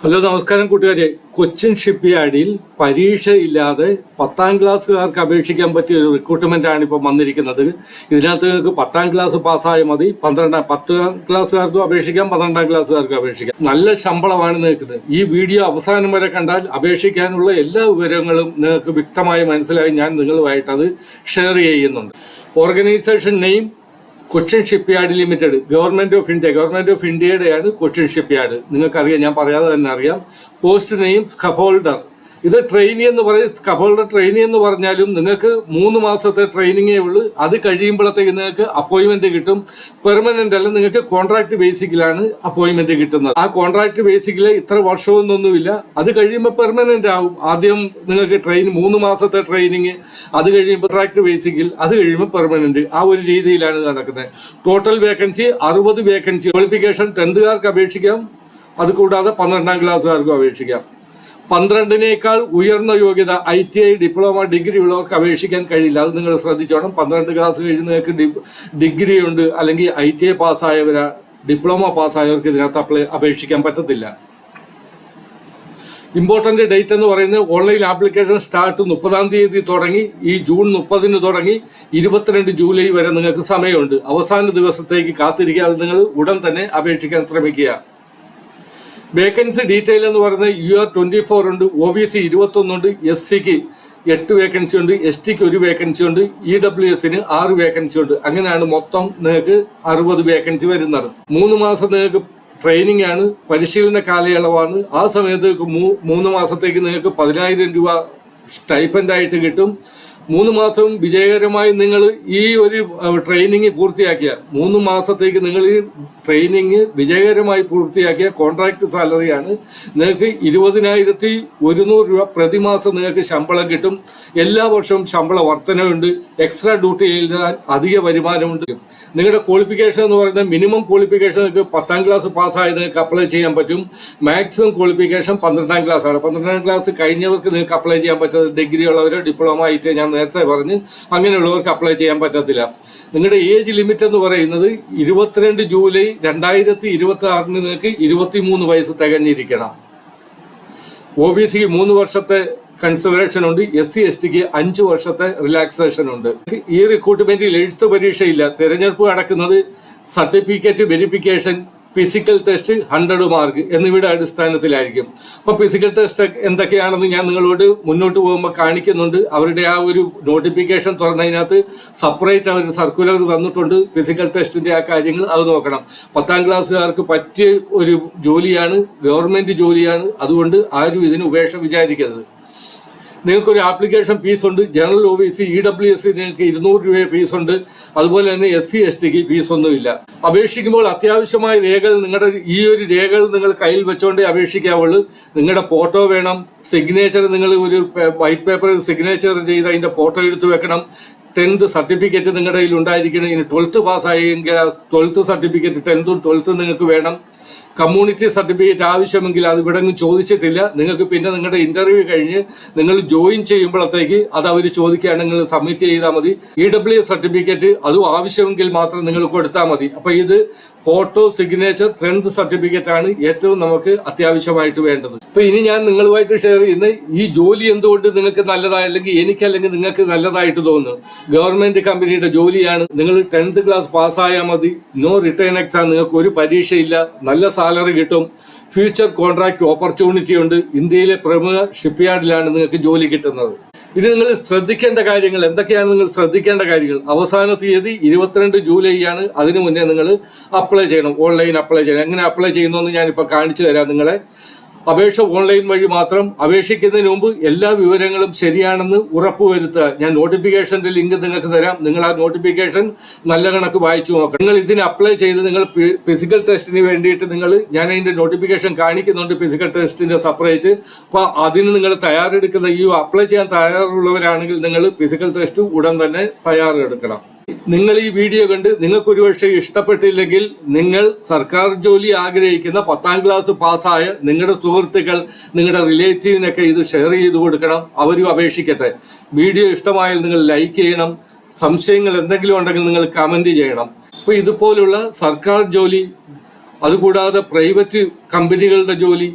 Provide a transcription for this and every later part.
Hello നമസ്കാരം കൂട്ടുകാരെ. കൊച്ചിൻ ഷിപ്പ്യാർഡിൽ പരീക്ഷയില്ലാതെ 10ാം ക്ലാസ്സുകാർക്ക് അപേക്ഷിക്കാൻ പറ്റിയ ഒരു റിക്രൂട്ട്മെന്റാണ് ഇപ്പോൾ വന്നിരിക്കുന്നത്. ഇതിനകത്ത് നിങ്ങൾക്ക് 10ാം ക്ലാസ് പാസ്സായാൽ മതി. 10ാം ക്ലാസ്സുകാർക്കും അപേക്ഷിക്കാം, 12ാം ക്ലാസ്സുകാർക്കും അപേക്ഷിക്കാം. നല്ല ശമ്പളമാണ് നിങ്ങൾക്ക്. ഈ വീഡിയോ അവസാനം വരെ കണ്ടാൽ അപേക്ഷിക്കാനുള്ള എല്ലാ വിവരങ്ങളും നിങ്ങൾക്ക് വ്യക്തമായി മനസ്സിലായി ഞാൻ നിങ്ങളുമായിട്ട് അത് ഷെയർ ചെയ്യുന്നുണ്ട്. Organisation name Cochin shipyard limited, government of ഇന്ത്യയുടെയാണ് കൊച്ചിൻ ഷിപ്പ്യാർഡ്. നിങ്ങൾക്കറിയാം, ഞാൻ പറയാതെ തന്നെ അറിയാം. Post name scaffolder. ഇത് ട്രെയിനി എന്ന് പറയും. സ്കഫോൾഡർ ട്രെയിനി എന്ന് പറഞ്ഞാലും നിങ്ങൾക്ക് 3 മാസത്തെ ട്രെയിനിങ്ങേ ഉള്ളൂ. അത് കഴിയുമ്പോഴത്തേക്ക് നിങ്ങൾക്ക് അപ്പോയിൻമെന്റ് കിട്ടും. പെർമനന്റ് അല്ല, നിങ്ങൾക്ക് കോൺട്രാക്ട് ബേസിക്കിലാണ് അപ്പോയിൻമെന്റ് കിട്ടുന്നത്. ആ കോൺട്രാക്ട് ബേസിക്കിൽ ഇത്ര വർഷമൊന്നുമില്ല. അത് കഴിയുമ്പോൾ പെർമനന്റ് ആവും. ആദ്യം നിങ്ങൾക്ക് 3 മാസത്തെ ട്രെയിനിങ്, അത് കഴിയുമ്പോൾ കോൺട്രാക്ട് ബേസിക്കിൽ, അത് കഴിയുമ്പോൾ പെർമനന്റ്. ആ ഒരു രീതിയിലാണ് നടക്കുന്നത്. Total vacancy 60 vacancy. Qualification 10th അപേക്ഷിക്കാം, അതുകൂടാതെ 12ാം ക്ലാസ്സുകാർക്കും അപേക്ഷിക്കാം. 12നേക്കാൾ ഉയർന്ന യോഗ്യത ITI, ഡിപ്ലോമ, ഡിഗ്രി ഉള്ളവർക്ക് അപേക്ഷിക്കാൻ കഴിയില്ല. അത് നിങ്ങൾ ശ്രദ്ധിച്ചോണം. 12 ക്ലാസ് കഴിഞ്ഞ് നിങ്ങൾക്ക് ഡിഗ്രി ഉണ്ട്, അല്ലെങ്കിൽ ITI പാസ്സായവരാ, ഡിപ്ലോമ പാസ്സായവർക്ക് ഇതിനകത്ത് അപേക്ഷിക്കാൻ പറ്റത്തില്ല. ഇമ്പോർട്ടൻ്റ് ഡേറ്റ് എന്ന് പറയുന്നത് ഓൺലൈൻ ആപ്ലിക്കേഷൻ സ്റ്റാർട്ട് 30ാം തീയതി തുടങ്ങി, ഈ ജൂൺ 30 തുടങ്ങി 22 ജൂലൈ വരെ നിങ്ങൾക്ക് സമയമുണ്ട്. അവസാന ദിവസത്തേക്ക് കാത്തിരിക്കാതെ നിങ്ങൾ ഉടൻ തന്നെ അപേക്ഷിക്കാൻ ശ്രമിക്കുക. വേക്കൻസി ഡീറ്റെയിൽ എന്ന് പറയുന്നത് UR 24 ഉണ്ട്, OBC 21 ഉണ്ട്, SCക്ക് 8 വേക്കൻസി ഉണ്ട്, STക്ക് 1 വേക്കൻസി ഉണ്ട്, EWSന് 6 വേക്കൻസി ഉണ്ട്. അങ്ങനെയാണ് മൊത്തം നിങ്ങൾക്ക് 60 വേക്കൻസി വരുന്നത്. 3 മാസം നിങ്ങൾക്ക് ട്രെയിനിങ് ആണ്, പരിശീലന കാലയളവാണ്. ആ സമയത്ത് 3 മാസത്തേക്ക് നിങ്ങൾക്ക് 10,000 രൂപ സ്റ്റൈപ്പൻഡായിട്ട് കിട്ടും. 3 മാസവും വിജയകരമായി നിങ്ങൾ ഈ ഒരു ട്രെയിനിങ് പൂർത്തിയാക്കിയ 3 മാസത്തേക്ക് നിങ്ങൾ ഈ ട്രെയിനിങ് വിജയകരമായി പൂർത്തിയാക്കിയ കോൺട്രാക്ട് സാലറിയാണ്. നിങ്ങൾക്ക് 20,100 രൂപ പ്രതിമാസം നിങ്ങൾക്ക് ശമ്പളം കിട്ടും. എല്ലാ വർഷവും ശമ്പള വർധനവുണ്ട്. എക്സ്ട്രാ ഡ്യൂട്ടി എഴുതാൻ അധിക വരുമാനമുണ്ട്. നിങ്ങളുടെ ക്വാളിഫിക്കേഷൻ എന്ന് പറയുന്നത് മിനിമം ക്വാളിഫിക്കേഷൻ നിങ്ങൾക്ക് 10ാം ക്ലാസ് പാസ്സായി നിങ്ങൾക്ക് അപ്ലൈ ചെയ്യാൻ പറ്റും. മാക്സിമം ക്വാളിഫിക്കേഷൻ 12ാം ക്ലാസ് ആണ്. 12ാം ക്ലാസ് കഴിഞ്ഞവർക്ക് നിങ്ങൾക്ക് അപ്ലൈ ചെയ്യാൻ പറ്റുന്നത് ഡിഗ്രി ഉള്ളവരോ ഡിപ്ലോമ ആയിട്ട്, ഞാൻ നേരത്തെ പറഞ്ഞ്, അങ്ങനെയുള്ളവർക്ക് അപ്ലൈ ചെയ്യാൻ പറ്റത്തില്ല. നിങ്ങളുടെ ഏജ് ലിമിറ്റ് എന്ന് പറയുന്നത് 22 ജൂലൈ 2026 നിങ്ങൾക്ക് 23 വയസ്സ് തികഞ്ഞിരിക്കണം. OBCക്ക് 3 വർഷത്തെ കൺസിഡറേഷൻ ഉണ്ട്. SC STക്ക് 5 വർഷത്തെ റിലാക്സേഷൻ ഉണ്ട്. ഈ റിക്രൂട്ട്മെന്റിൽ എഴുത്ത് പരീക്ഷയില്ല. തിരഞ്ഞെടുപ്പ് നടക്കുന്നത് certificate verification, physical test 100 mark എന്നിവയുടെ അടിസ്ഥാനത്തിലായിരിക്കും. അപ്പോൾ ഫിസിക്കൽ ടെസ്റ്റ് എന്തൊക്കെയാണെന്ന് ഞാൻ നിങ്ങളോട് മുന്നോട്ട് പോകുമ്പോൾ കാണിക്കുന്നുണ്ട്. അവരുടെ ആ ഒരു നോട്ടിഫിക്കേഷൻ തുറന്നതിനകത്ത് സെപ്പറേറ്റ് അവർ സർക്കുലർ തന്നിട്ടുണ്ട്. ഫിസിക്കൽ ടെസ്റ്റിൻ്റെ ആ കാര്യങ്ങൾ അത് നോക്കണം. 10ാം ക്ലാസ്സുകാർക്ക് പറ്റിയ ഒരു ജോലിയാണ്, ഗവൺമെൻറ് ജോലിയാണ്. അതുകൊണ്ട് ആരും ഇതിന് ഉപേക്ഷ വിചാരിക്കരുത്. നിങ്ങൾക്കൊരു ആപ്ലിക്കേഷൻ ഫീസുണ്ട്. ജനറൽ OBC EWS നിങ്ങൾക്ക് 200 രൂപ ഫീസുണ്ട്. അതുപോലെ തന്നെ SC STക്ക് ഫീസൊന്നുമില്ല. അപേക്ഷിക്കുമ്പോൾ അത്യാവശ്യമായ രേഖകൾ, നിങ്ങളുടെ ഈ ഒരു രേഖകൾ നിങ്ങൾ കയ്യിൽ വെച്ചുകൊണ്ടേ അപേക്ഷിക്കാവുള്ളൂ. നിങ്ങളുടെ ഫോട്ടോ വേണം, സിഗ്നേച്ചർ, നിങ്ങൾ ഒരു വൈറ്റ് പേപ്പറിൽ സിഗ്നേച്ചർ ചെയ്ത് അതിൻ്റെ ഫോട്ടോ എടുത്ത് വെക്കണം. 10th സർട്ടിഫിക്കറ്റ് നിങ്ങളുടെ കയ്യിൽ ഉണ്ടായിരിക്കണം. ഇനി 12th പാസ്സായെങ്കിൽ 12th certificate, 10th 12th നിങ്ങൾക്ക് വേണം. കമ്മ്യൂണിറ്റി സർട്ടിഫിക്കറ്റ് ആവശ്യമെങ്കിൽ അത് ഇവിടെ ഒന്നും ചോദിച്ചിട്ടില്ല. നിങ്ങൾക്ക് പിന്നെ നിങ്ങളുടെ ഇന്റർവ്യൂ കഴിഞ്ഞ് നിങ്ങൾ ജോയിൻ ചെയ്യുമ്പോഴത്തേക്ക് അത് അവർ ചോദിക്കുകയാണെങ്കിൽ സബ്മിറ്റ് ചെയ്താൽ മതി. EWS സർട്ടിഫിക്കറ്റ് അതും ആവശ്യമെങ്കിൽ മാത്രം നിങ്ങൾ കൊടുത്താൽ മതി. അപ്പോൾ ഇത് ഫോട്ടോ, സിഗ്നേച്ചർ, 10th സർട്ടിഫിക്കറ്റ് ആണ് ഏറ്റവും നമുക്ക് അത്യാവശ്യമായിട്ട് വേണ്ടത്. അപ്പോൾ ഇനി ഞാൻ നിങ്ങളുമായിട്ട് ഷെയർ ചെയ്യുന്ന ഈ ജോലി എന്തുകൊണ്ട് നിങ്ങൾക്ക് നല്ലതായി, അല്ലെങ്കിൽ നിങ്ങൾക്ക് നല്ലതായിട്ട് തോന്നുന്നു. ഗവൺമെന്റ് കമ്പനിയുടെ ജോലിയാണ്. നിങ്ങൾ 10th ക്ലാസ് പാസ്സായാൽ മതി. നോ റിട്ടേൺ എക്സാം, നിങ്ങൾക്ക് ഒരു പരീക്ഷയില്ല. നല്ല സാലറി കിട്ടും. ഫ്യൂച്ചർ കോൺട്രാക്ട് ഓപ്പർച്യൂണിറ്റി ഉണ്ട്. ഇന്ത്യയിലെ പ്രമുഖ ഷിപ്പ്യാർഡിലാണ് നിങ്ങൾക്ക് ജോലി കിട്ടുന്നത്. ഇനി നിങ്ങൾ ശ്രദ്ധിക്കേണ്ട കാര്യങ്ങൾ എന്തൊക്കെയാണ്? നിങ്ങൾ ശ്രദ്ധിക്കേണ്ട കാര്യങ്ങൾ, അവസാന തീയതി 22 ജൂലൈ ആണ്. അതിനു മുന്നേ നിങ്ങൾ അപ്ലൈ ചെയ്യണം. ഓൺലൈൻ അപ്ലൈ ചെയ്യണം. എങ്ങനെ അപ്ലൈ ചെയ്യുന്നതെന്ന് ഞാനിപ്പോൾ കാണിച്ചു തരാം നിങ്ങളെ. അപേക്ഷ ഓൺലൈൻ വഴി മാത്രം. അപേക്ഷിക്കുന്നതിന് മുമ്പ് എല്ലാ വിവരങ്ങളും ശരിയാണെന്ന് ഉറപ്പുവരുത്തുക. ഞാൻ നോട്ടിഫിക്കേഷൻ്റെ ലിങ്ക് നിങ്ങൾക്ക് തരാം. നിങ്ങൾ ആ നോട്ടിഫിക്കേഷൻ നല്ല കണക്ക് വായിച്ചു നോക്കണം. നിങ്ങൾ ഇതിന് അപ്ലൈ ചെയ്ത് നിങ്ങൾ ഫിസിക്കൽ ടെസ്റ്റിന് വേണ്ടിയിട്ട് ഞാൻ അതിൻ്റെ നോട്ടിഫിക്കേഷൻ കാണിക്കുന്നുണ്ട്, ഫിസിക്കൽ ടെസ്റ്റിൻ്റെ സെപ്പറേറ്റ്. അപ്പോൾ അതിന് നിങ്ങൾ തയ്യാറെടുക്കുന്ന, ഈ അപ്ലൈ ചെയ്യാൻ തയ്യാറുള്ളവരാണെങ്കിൽ നിങ്ങൾ ഫിസിക്കൽ ടെസ്റ്റ് ഉടൻ തന്നെ തയ്യാറെടുക്കണം. നിങ്ങൾ ഈ വീഡിയോ കണ്ട് നിങ്ങൾക്കൊരു പക്ഷേ ഇഷ്ടപ്പെട്ടില്ലെങ്കിൽ നിങ്ങൾ സർക്കാർ ജോലി ആഗ്രഹിക്കുന്ന 10ാം ക്ലാസ് പാസ്സായ നിങ്ങളുടെ സുഹൃത്തുക്കൾ, നിങ്ങളുടെ റിലേറ്റീവിനൊക്കെ ഇത് ഷെയർ ചെയ്ത് കൊടുക്കണം. അവരും അപേക്ഷിക്കട്ടെ. വീഡിയോ ഇഷ്ടമായാൽ നിങ്ങൾ ലൈക്ക് ചെയ്യണം. സംശയങ്ങൾ എന്തെങ്കിലും ഉണ്ടെങ്കിൽ നിങ്ങൾ കമൻറ്റ് ചെയ്യണം. അപ്പോൾ ഇതുപോലുള്ള സർക്കാർ ജോലി, അതുകൂടാതെ പ്രൈവറ്റ് കമ്പനികളുടെ ജോലി,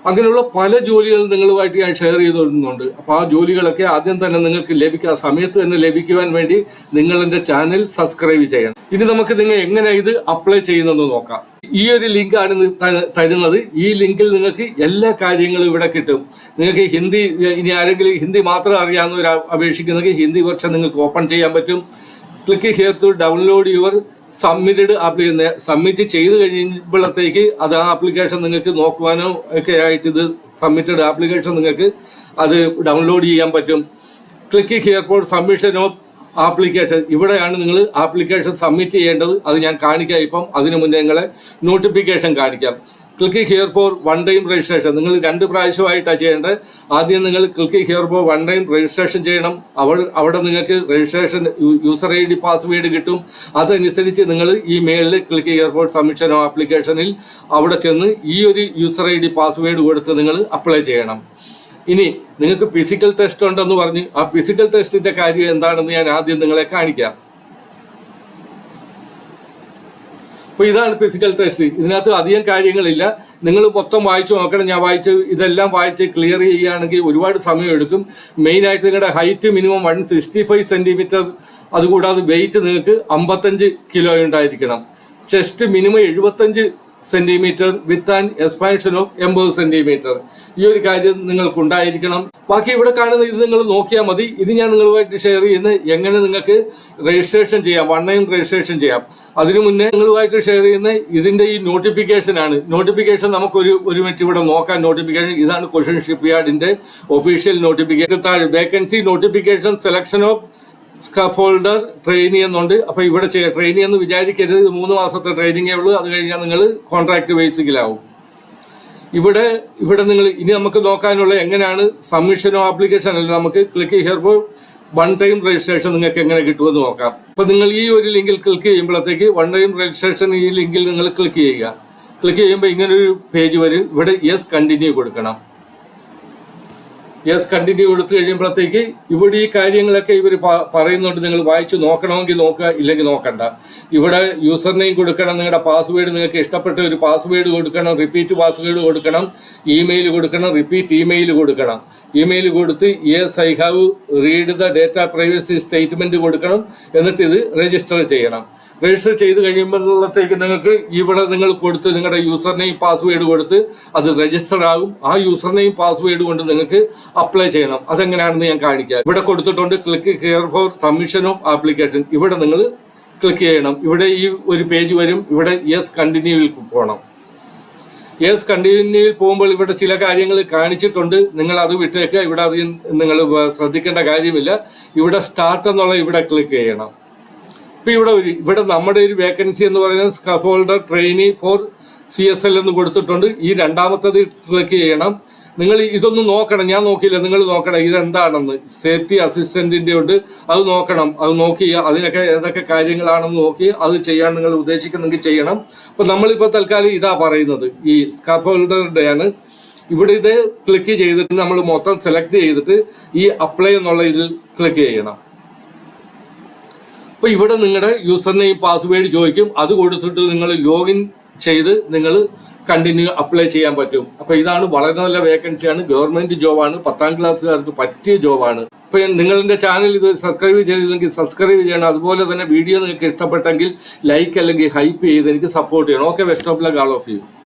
അങ്ങനെയുള്ള പല ജോലികളും നിങ്ങളുമായിട്ട് ഞാൻ ഷെയർ ചെയ്ത് വരുന്നുണ്ട്. അപ്പോൾ ആ ജോലികളൊക്കെ ആദ്യം തന്നെ നിങ്ങൾക്ക് ലഭിക്കുക, സമയത്ത് തന്നെ ലഭിക്കുവാൻ വേണ്ടി നിങ്ങൾ എൻ്റെ ചാനൽ സബ്സ്ക്രൈബ് ചെയ്യണം. ഇനി നമുക്ക് നിങ്ങൾ എങ്ങനെ ഇത് അപ്ലൈ ചെയ്യുന്നതെന്ന് നോക്കാം. ഈ ഒരു ലിങ്കാണ് തരുന്നത്. ഈ ലിങ്കിൽ നിങ്ങൾക്ക് എല്ലാ കാര്യങ്ങളും ഇവിടെ കിട്ടും. നിങ്ങൾക്ക് ഹിന്ദി, ഇനി ആരെങ്കിലും ഹിന്ദി മാത്രം അറിയാവുന്നവർ അപേക്ഷിക്കുന്നെങ്കിൽ ഹിന്ദി വെർഷൻ നിങ്ങൾക്ക് ഓപ്പൺ ചെയ്യാൻ പറ്റും. Click here to download your submitted application. Submit ചെയ്ത് കഴിയുമ്പോഴത്തേക്ക് അത് ആ ആപ്ലിക്കേഷൻ നിങ്ങൾക്ക് നോക്കുവാനോ ഒക്കെ ആയിട്ട് ഇത് സബ്മിറ്റഡ് ആപ്ലിക്കേഷൻ നിങ്ങൾക്ക് അത് ഡൗൺലോഡ് ചെയ്യാൻ പറ്റും. Click here for submission of application. ഇവിടെയാണ് നിങ്ങൾ ആപ്ലിക്കേഷൻ സബ്മിറ്റ് ചെയ്യേണ്ടത്. അത് ഞാൻ കാണിക്കാം. ഇപ്പം അതിനു മുന്നേ നിങ്ങളെ നോട്ടിഫിക്കേഷൻ കാണിക്കാം. Click here for one time registration. നിങ്ങൾ 2 പ്രാവശ്യമായിട്ടാണ് ചെയ്യേണ്ടത്. ആദ്യം നിങ്ങൾ click here for one time registration ചെയ്യണം. അവിടെ നിങ്ങൾക്ക് രജിസ്ട്രേഷൻ യൂസർ ID പാസ്വേഡ് കിട്ടും. അതനുസരിച്ച് നിങ്ങൾ ഈ മെയിലിൽ click here for submission of ആപ്ലിക്കേഷനിൽ അവിടെ ചെന്ന് ഈ ഒരു യൂസർ ID പാസ്വേഡ് കൊടുത്ത് നിങ്ങൾ അപ്ലൈ ചെയ്യണം. ഇനി നിങ്ങൾക്ക് ഫിസിക്കൽ ടെസ്റ്റ് ഉണ്ടെന്ന് പറഞ്ഞ് ആ ഫിസിക്കൽ ടെസ്റ്റിന്റെ കാര്യം എന്താണെന്ന് ഞാൻ ആദ്യം നിങ്ങളെ കാണിക്കാം. അപ്പോൾ ഇതാണ് ഫിസിക്കൽ ടെസ്റ്റ്. ഇതിനകത്ത് അധികം കാര്യങ്ങളില്ല. നിങ്ങൾ മൊത്തം വായിച്ചു നോക്കണം. ഞാൻ ഇതെല്ലാം വായിച്ച് ക്ലിയർ ചെയ്യുകയാണെങ്കിൽ ഒരുപാട് സമയം എടുക്കും. മെയിനായിട്ട് നിങ്ങളുടെ ഹൈറ്റ് മിനിമം 165 സെൻറ്റിമീറ്റർ, അതുകൂടാതെ വെയിറ്റ് നിങ്ങൾക്ക് 55 കിലോ ഉണ്ടായിരിക്കണം. Chest minimum 75 centimetre with and expansion of 80 centimetre. ഈ ഒരു കാര്യം നിങ്ങൾക്കുണ്ടായിരിക്കണം. ബാക്കി ഇവിടെ കാണുന്ന ഇത് നിങ്ങൾ നോക്കിയാൽ മതി. ഇത് ഞാൻ നിങ്ങളുമായിട്ട് ഷെയർ ചെയ്യുന്നത് എങ്ങനെ നിങ്ങൾക്ക് രജിസ്ട്രേഷൻ ചെയ്യാം, വൺ ടൈം രജിസ്ട്രേഷൻ ചെയ്യാം. അതിനു മുന്നേ നിങ്ങളുമായിട്ട് ഷെയർ ചെയ്യുന്ന ഇതിന്റെ ഈ നോട്ടിഫിക്കേഷൻ ആണ്. നോട്ടിഫിക്കേഷൻ നമുക്ക് ഒരു മിനിറ്റ് ഇവിടെ നോക്കാം. നോട്ടിഫിക്കേഷൻ ഇതാണ് ക്വസ്റ്റ്യൻ ഷിപ്പ്യാർഡിന്റെ ഒഫീഷ്യൽ നോട്ടിഫിക്കേഷൻ. താഴെ vacancy notification selection of scaffolder training എന്നുണ്ട്. അപ്പൊ ഇവിടെ ട്രെയിനിങ് എന്ന് വിചാരിക്കരുത്. 3 മാസത്തെ ട്രെയിനിങ്ങേ ഉള്ളൂ. അത് കഴിഞ്ഞാൽ നിങ്ങൾ കോൺട്രാക്ട് ബേസിക്കിലാവും. ഇവിടെ നിങ്ങൾ ഇനി നമുക്ക് നോക്കാനുള്ള എങ്ങനെയാണ് സബ്മിഷൻ ഓഫ് ആപ്ലിക്കേഷൻ അല്ല, നമുക്ക് click here for one time registration നിങ്ങൾക്ക് എങ്ങനെ കിട്ടുമെന്ന് നോക്കാം. അപ്പൊ നിങ്ങൾ ഈ ഒരു ലിങ്കിൽ ക്ലിക്ക് ചെയ്യുമ്പോഴത്തേക്ക് വൺ ടൈം രജിസ്ട്രേഷൻ ഈ ലിങ്കിൽ നിങ്ങൾ ക്ലിക്ക് ചെയ്യുക. ക്ലിക്ക് ചെയ്യുമ്പോൾ ഇങ്ങനൊരു പേജ് വരും. ഇവിടെ യെസ് കണ്ടിന്യൂ കൊടുക്കണം. യെസ് കണ്ടിന്യൂ കൊടുത്തു കഴിയുമ്പോഴത്തേക്ക് ഇവിടെ ഈ കാര്യങ്ങളൊക്കെ ഇവർ പറയുന്നുണ്ട്. നിങ്ങൾ വായിച്ച് നോക്കണമെങ്കിൽ നോക്കുക, ഇല്ലെങ്കിൽ നോക്കണ്ട. ഇവിടെ യൂസർ നെയിം കൊടുക്കണം, നിങ്ങളുടെ പാസ്വേഡ് നിങ്ങൾക്ക് ഇഷ്ടപ്പെട്ട ഒരു പാസ്വേഡ് കൊടുക്കണം, റിപ്പീറ്റ് പാസ്വേഡ് കൊടുക്കണം, ഇമെയിൽ കൊടുക്കണം, റിപ്പീറ്റ് ഇമെയിൽ കൊടുക്കണം. ഇമെയിൽ കൊടുത്ത് yes I have read the data privacy statement കൊടുക്കണം. എന്നിട്ട് ഇത് രജിസ്റ്റർ ചെയ്യണം. രജിസ്റ്റർ ചെയ്ത് കഴിയുമ്പോഴത്തേക്ക് നിങ്ങൾക്ക് ഇവിടെ നിങ്ങൾ കൊടുത്ത് നിങ്ങളുടെ യൂസർ നെയിം പാസ്വേഡ് കൊടുത്ത് അത് രജിസ്റ്റർ ആകും. ആ യൂസർ നെയിം പാസ്വേഡ് കൊണ്ട് നിങ്ങൾക്ക് അപ്ലൈ ചെയ്യണം. അതെങ്ങനെയാണെന്ന് ഞാൻ കാണിക്കാം. ഇവിടെ കൊടുത്തിട്ടുണ്ട് click here for submission of application. ഇവിടെ നിങ്ങൾ ക്ലിക്ക് ചെയ്യണം. ഇവിടെ ഈ ഒരു പേജ് വരും. ഇവിടെ യെസ് കണ്ടിന്യൂവിൽ പോകണം. യെസ് കണ്ടിന്യൂവിൽ പോകുമ്പോൾ ഇവിടെ ചില കാര്യങ്ങൾ കാണിച്ചിട്ടുണ്ട്. നിങ്ങൾ അത് വിട്ടേക്കുക. ഇവിടെ അത് നിങ്ങൾ ശ്രദ്ധിക്കേണ്ട കാര്യമില്ല. ഇവിടെ സ്റ്റാർട്ട് എന്നുള്ള ഇവിടെ ക്ലിക്ക് ചെയ്യണം. ഇപ്പം ഇവിടെ നമ്മുടെ ഒരു വേക്കൻസി എന്ന് പറയുന്നത് സ്കാഫോൾഡർ ട്രെയിനി ഫോർ CSL എന്ന് കൊടുത്തിട്ടുണ്ട്. ഈ രണ്ടാമത്തത് ക്ലിക്ക് ചെയ്യണം. നിങ്ങൾ ഇതൊന്നും നോക്കണം. ഞാൻ നോക്കിയില്ല, നിങ്ങൾ നോക്കണം ഇതെന്താണെന്ന്. സേഫ്റ്റി അസിസ്റ്റന്റിന്റെ ഉണ്ട്, അത് നോക്കണം. അത് നോക്കി അതിനൊക്കെ ഏതൊക്കെ കാര്യങ്ങളാണെന്ന് നോക്കി അത് ചെയ്യാൻ നിങ്ങൾ ഉദ്ദേശിക്കുന്നെങ്കിൽ ചെയ്യണം. അപ്പം നമ്മളിപ്പോൾ തൽക്കാലം ഇതാ പറയുന്നത് ഈ സ്കാഫോൾഡറുടെ ആണ്. ഇവിടെ ഇത് ക്ലിക്ക് ചെയ്തിട്ട് നമ്മൾ മൊത്തം സെലക്ട് ചെയ്തിട്ട് ഈ അപ്ലൈ എന്നുള്ള ഇതിൽ ക്ലിക്ക് ചെയ്യണം. അപ്പോൾ ഇവിടെ നിങ്ങളുടെ യൂസർ നെയിം പാസ്വേഡ് ചോദിക്കും. അത് കൊടുത്തിട്ട് നിങ്ങൾ ലോഗിൻ ചെയ്ത് നിങ്ങൾ കണ്ടിന്യൂ അപ്ലൈ ചെയ്യാൻ പറ്റും. അപ്പോൾ ഇതാണ് വളരെ നല്ല വേക്കൻസിയാണ്. ഗവൺമെന്റ് ജോബാണ്. 10ാം ക്ലാസ്സുകാർക്ക് പറ്റിയ ജോബാണ്. അപ്പോൾ നിങ്ങളുടെ ചാനൽ ഇത് സബ്സ്ക്രൈബ് ചെയ്തില്ലെങ്കിൽ സബ്സ്ക്രൈബ് ചെയ്യണം. അതുപോലെ തന്നെ വീഡിയോ നിങ്ങൾക്ക് ഇഷ്ടപ്പെട്ടെങ്കിൽ ലൈക്ക് അല്ലെങ്കിൽ ഹൈപ്പ് ചെയ്ത് എനിക്ക് സപ്പോർട്ട് ചെയ്യണം. Okay, best of luck all of U.